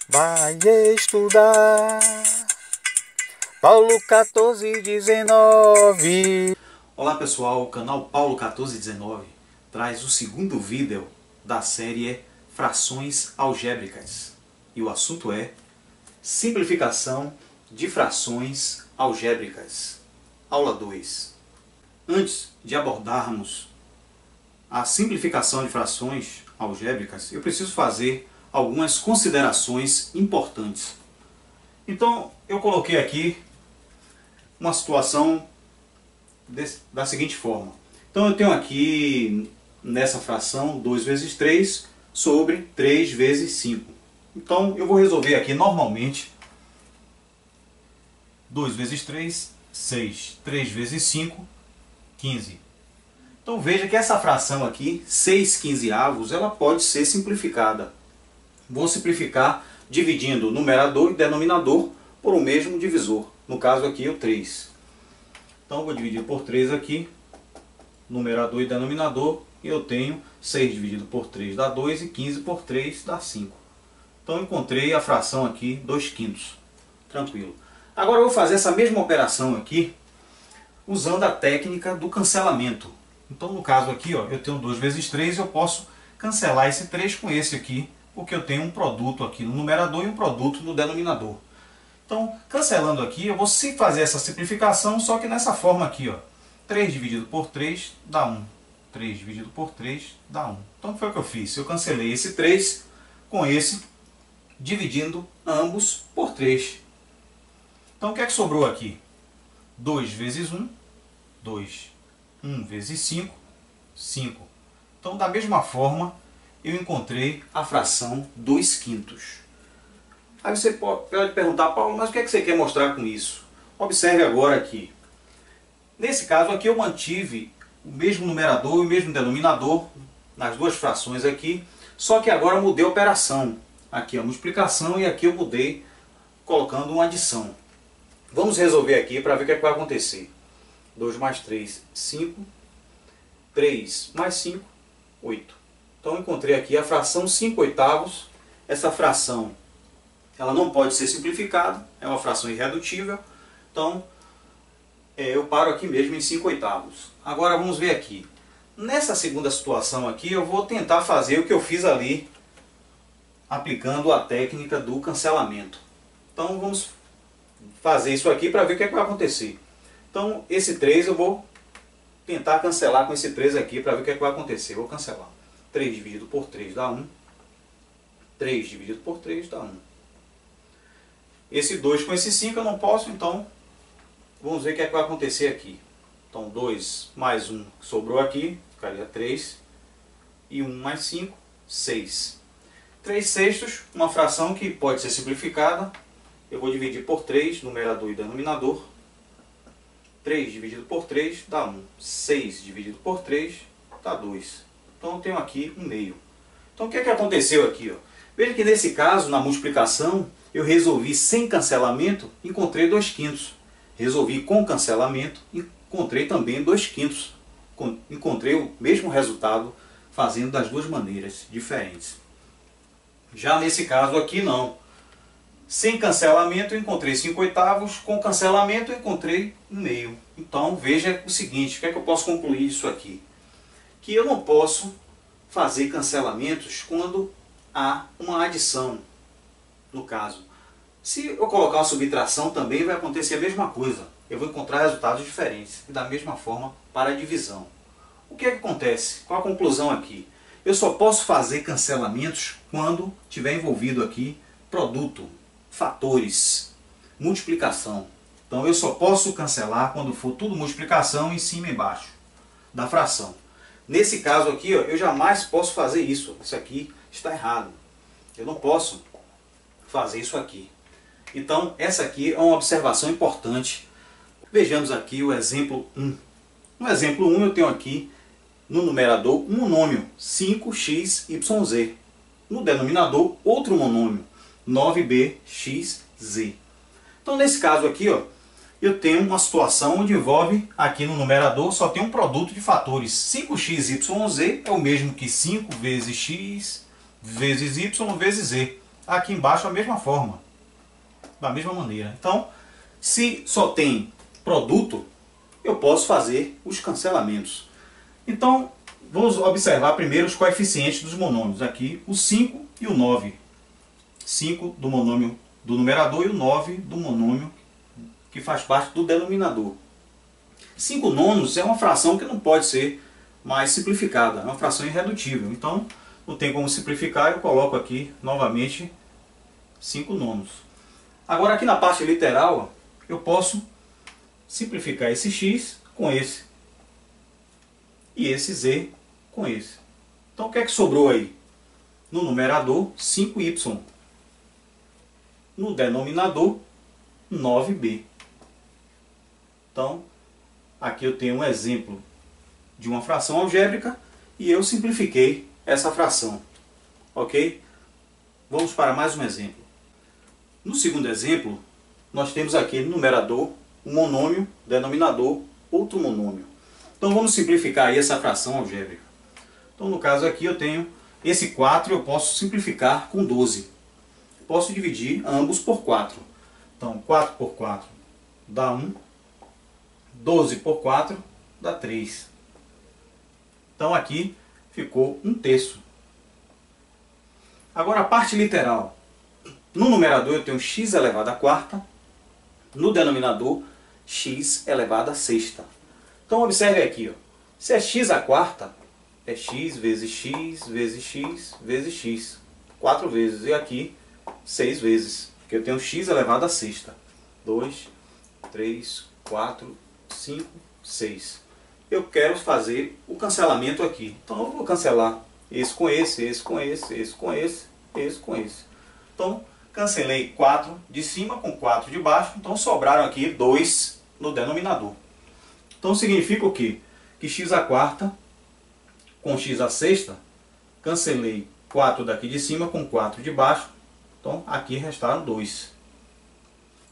Vai estudar. Paulo 1419. Olá pessoal, o canal Paulo 1419 traz o segundo vídeo da série Frações Algébricas. E o assunto é simplificação de frações algébricas. Aula 2. Antes de abordarmos a simplificação de frações algébricas, eu preciso fazer algumas considerações importantes. Então, eu coloquei aqui uma situação da seguinte forma. Então, eu tenho aqui nessa fração 2 vezes 3 sobre 3 vezes 5. Então, eu vou resolver aqui normalmente. 2 vezes 3, 6. 3 vezes 5, 15. Então, veja que essa fração aqui, 6 quinzeavos, ela pode ser simplificada. Vou simplificar dividindo numerador e denominador por um mesmo divisor. No caso aqui, o 3. Então, vou dividir por 3 aqui, numerador e denominador, e eu tenho 6 dividido por 3 dá 2 e 15 por 3 dá 5. Então, encontrei a fração aqui, 2 quintos. Tranquilo. Agora, eu vou fazer essa mesma operação aqui, usando a técnica do cancelamento. Então, no caso aqui, ó, eu tenho 2 vezes 3, eu posso cancelar esse 3 com esse aqui, porque eu tenho um produto aqui no numerador e um produto no denominador. Então, cancelando aqui, eu vou fazer essa simplificação, só que nessa forma aqui, ó. 3 dividido por 3 dá 1. 3 dividido por 3 dá 1. Então, foi o que eu fiz. Eu cancelei esse 3 com esse, dividindo ambos por 3. Então, o que é que sobrou aqui? 2 vezes 1, 2. 1 vezes 5, 5. Então, da mesma forma, eu encontrei a fração 2 quintos. Aí você pode perguntar, Paulo, mas o que é que você quer mostrar com isso? Observe agora aqui. Nesse caso aqui eu mantive o mesmo numerador e o mesmo denominador nas duas frações aqui, só que agora eu mudei a operação. Aqui a multiplicação e aqui eu mudei colocando uma adição. Vamos resolver aqui para ver o que é que vai acontecer. 2 mais 3, 5. 3 mais 5, 8. Então eu encontrei aqui a fração 5 oitavos. Essa fração ela não pode ser simplificada, é uma fração irredutível. Então eu paro aqui mesmo em 5 oitavos. Agora vamos ver aqui. Nessa segunda situação aqui eu vou tentar fazer o que eu fiz ali, aplicando a técnica do cancelamento. Então vamos fazer isso aqui para ver o que é que vai acontecer. Então esse 3 eu vou tentar cancelar com esse 3 aqui para ver o que é que vai acontecer. Eu vou cancelar. 3 dividido por 3 dá 1. 3 dividido por 3 dá 1. Esse 2 com esse 5 eu não posso, então vamos ver o que é que vai acontecer aqui. Então 2 mais 1 que sobrou aqui, ficaria 3. E 1 mais 5, 6. 3 sextos, uma fração que pode ser simplificada. Eu vou dividir por 3, numerador e denominador. 3 dividido por 3 dá 1. 6 dividido por 3 dá 2. Então eu tenho aqui 1 meio. Então o que é que aconteceu aqui? Ó? Veja que nesse caso, na multiplicação, eu resolvi sem cancelamento, encontrei 2 quintos. Resolvi com cancelamento, encontrei também 2 quintos. Encontrei o mesmo resultado fazendo das duas maneiras diferentes. Já nesse caso aqui não. Sem cancelamento eu encontrei 5 oitavos, com cancelamento eu encontrei 1 meio. Então veja o seguinte, o que é que eu posso concluir disso aqui? Que eu não posso fazer cancelamentos quando há uma adição, no caso. Se eu colocar uma subtração também vai acontecer a mesma coisa. Eu vou encontrar resultados diferentes. E da mesma forma para a divisão. O que é que acontece? Qual a conclusão aqui? Eu só posso fazer cancelamentos quando tiver envolvido aqui produto, fatores, multiplicação. Então eu só posso cancelar quando for tudo multiplicação em cima e embaixo da fração. Nesse caso aqui, ó, eu jamais posso fazer isso. Isso aqui está errado. Eu não posso fazer isso aqui. Então essa aqui é uma observação importante. Vejamos aqui o exemplo 1. No exemplo 1 eu tenho aqui no numerador um monômio 5xyz. No denominador outro monômio 9bxz. Então nesse caso aqui, ó, eu tenho uma situação onde envolve aqui no numerador só tem um produto de fatores. 5xyz é o mesmo que 5 vezes x vezes y vezes z. aqui embaixo a mesma forma, da mesma maneira. Então, se só tem produto, eu posso fazer os cancelamentos. Então, vamos observar primeiro os coeficientes dos monômios. Aqui, o 5 e o 9. 5 do monômio do numerador e o 9 do monômio que faz parte do denominador. 5 nonos é uma fração que não pode ser mais simplificada, é uma fração irredutível. Então, não tem como simplificar, eu coloco aqui novamente 5 nonos. Agora, aqui na parte literal, eu posso simplificar esse x com esse e esse z com esse. Então, o que é que sobrou aí? No numerador, 5y. No denominador, 9b. Então, aqui eu tenho um exemplo de uma fração algébrica e eu simplifiquei essa fração. Ok? Vamos para mais um exemplo. No segundo exemplo, nós temos aqui no numerador um monômio, denominador, outro monômio. Então vamos simplificar aí essa fração algébrica. Então no caso aqui eu tenho esse 4, eu posso simplificar com 12. Posso dividir ambos por 4. Então 4 por 4 dá 1. 12 por 4 dá 3. Então aqui ficou 1/3. Agora a parte literal. No numerador eu tenho x elevado à quarta. No denominador, x elevado à sexta. Então observe aqui, ó. Se é x à quarta, é x vezes x vezes x vezes x. 4 vezes. E aqui 6 vezes. Porque eu tenho x elevado à sexta. 2, 3, 4, 5, 6. Eu quero fazer o cancelamento aqui. Então eu vou cancelar esse com esse, esse com esse, esse com esse, esse com esse. Então cancelei 4 de cima com 4 de baixo. Então sobraram aqui 2 no denominador. Então significa o quê? Que x à quarta com x à sexta, cancelei 4 daqui de cima com 4 de baixo. Então aqui restaram 2.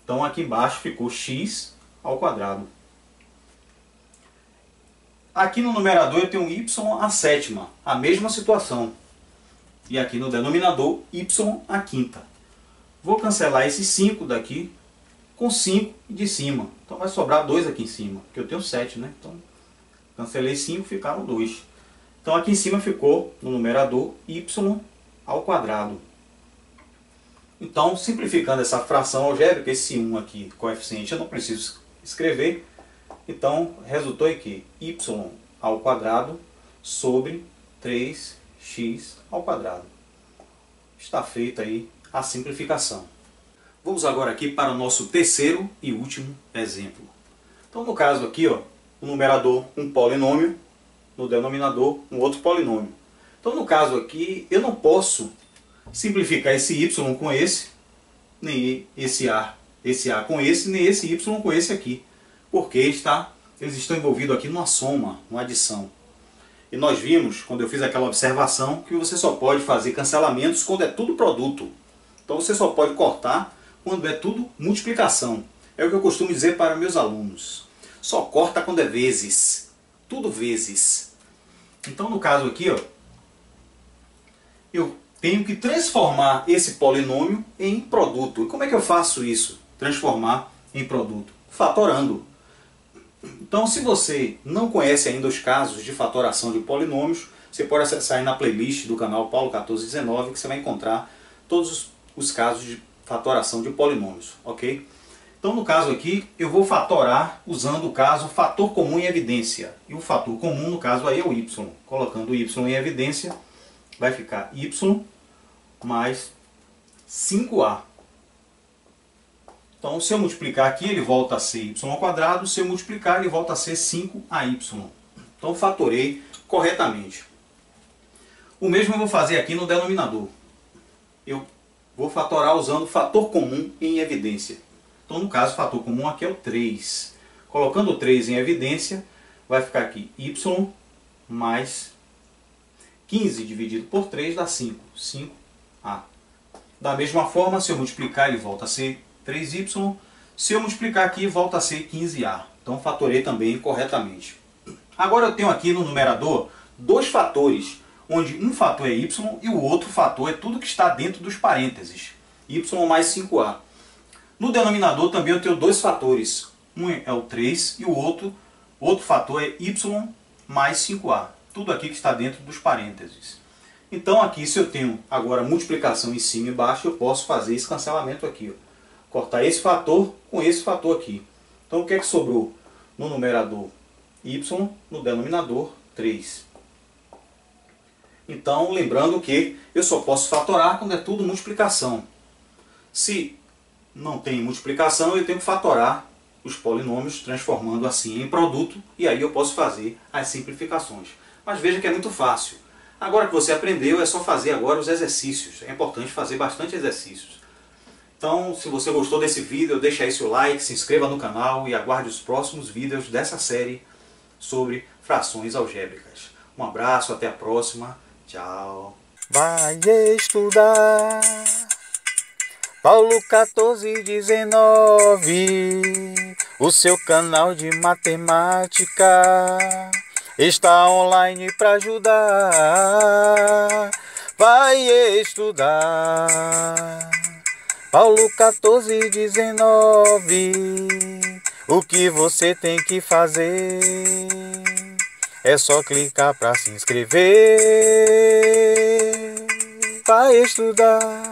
Então aqui embaixo ficou x ao quadrado. Aqui no numerador eu tenho y à sétima, a mesma situação. E aqui no denominador, y à quinta. Vou cancelar esse 5 daqui com 5 de cima. Então vai sobrar 2 aqui em cima, porque eu tenho 7, né? Então cancelei 5, ficaram 2. Então aqui em cima ficou, no numerador, y ao quadrado. Então, simplificando essa fração algébrica, esse 1 aqui, coeficiente, eu não preciso escrever. Então, resultou em que y ao quadrado sobre 3x ao quadrado. Está feita aí a simplificação. Vamos agora aqui para o nosso terceiro e último exemplo. Então, no caso aqui, ó, o numerador um polinômio, no denominador um outro polinômio. Então, no caso aqui, eu não posso simplificar esse y com esse, nem esse a com esse, nem esse y com esse aqui. Porque eles estão envolvidos aqui numa soma, numa adição. E nós vimos, quando eu fiz aquela observação, que você só pode fazer cancelamentos quando é tudo produto. Então você só pode cortar quando é tudo multiplicação. É o que eu costumo dizer para meus alunos. Só corta quando é vezes. Tudo vezes. Então no caso aqui, ó, eu tenho que transformar esse polinômio em produto. E como é que eu faço isso? Transformar em produto? Fatorando. Então, se você não conhece ainda os casos de fatoração de polinômios, você pode acessar aí na playlist do canal Paulo 1419, que você vai encontrar todos os casos de fatoração de polinômios, ok? Então, no caso aqui, eu vou fatorar usando o caso fator comum em evidência. E o fator comum, no caso aí, é o y. Colocando o y em evidência, vai ficar y mais 5a. Então, se eu multiplicar aqui, ele volta a ser y ao quadrado. Se eu multiplicar, ele volta a ser 5ay. Então, fatorei corretamente. O mesmo eu vou fazer aqui no denominador. Eu vou fatorar usando o fator comum em evidência. Então, no caso, o fator comum aqui é o 3. Colocando o 3 em evidência, vai ficar aqui y mais 15 dividido por 3 dá 5. 5a. Da mesma forma, se eu multiplicar, ele volta a ser 3y. Se eu multiplicar aqui, volta a ser 15a. Então, fatorei também corretamente. Agora eu tenho aqui no numerador dois fatores. onde um fator é y e o outro fator é tudo que está dentro dos parênteses, y mais 5a. No denominador também eu tenho dois fatores, um é o 3 e o outro fator é y mais 5a, tudo aqui que está dentro dos parênteses. Então aqui, se eu tenho agora multiplicação em cima e embaixo, eu posso fazer esse cancelamento aqui, ó. Cortar esse fator com esse fator aqui. Então o que é que sobrou? No numerador y, no denominador 3. Então, lembrando que eu só posso fatorar quando é tudo multiplicação. Se não tem multiplicação, eu tenho que fatorar os polinômios, transformando assim em produto, e aí eu posso fazer as simplificações. Mas veja que é muito fácil. Agora que você aprendeu, é só fazer agora os exercícios. É importante fazer bastante exercícios. Então, se você gostou desse vídeo, deixa aí seu like, se inscreva no canal e aguarde os próximos vídeos dessa série sobre frações algébricas. Um abraço, até a próxima. Tchau. Vai estudar Paulo 1419, o seu canal de matemática está online para ajudar. Vai estudar Paulo 1419, o que você tem que fazer é só clicar para se inscrever. Vai estudar.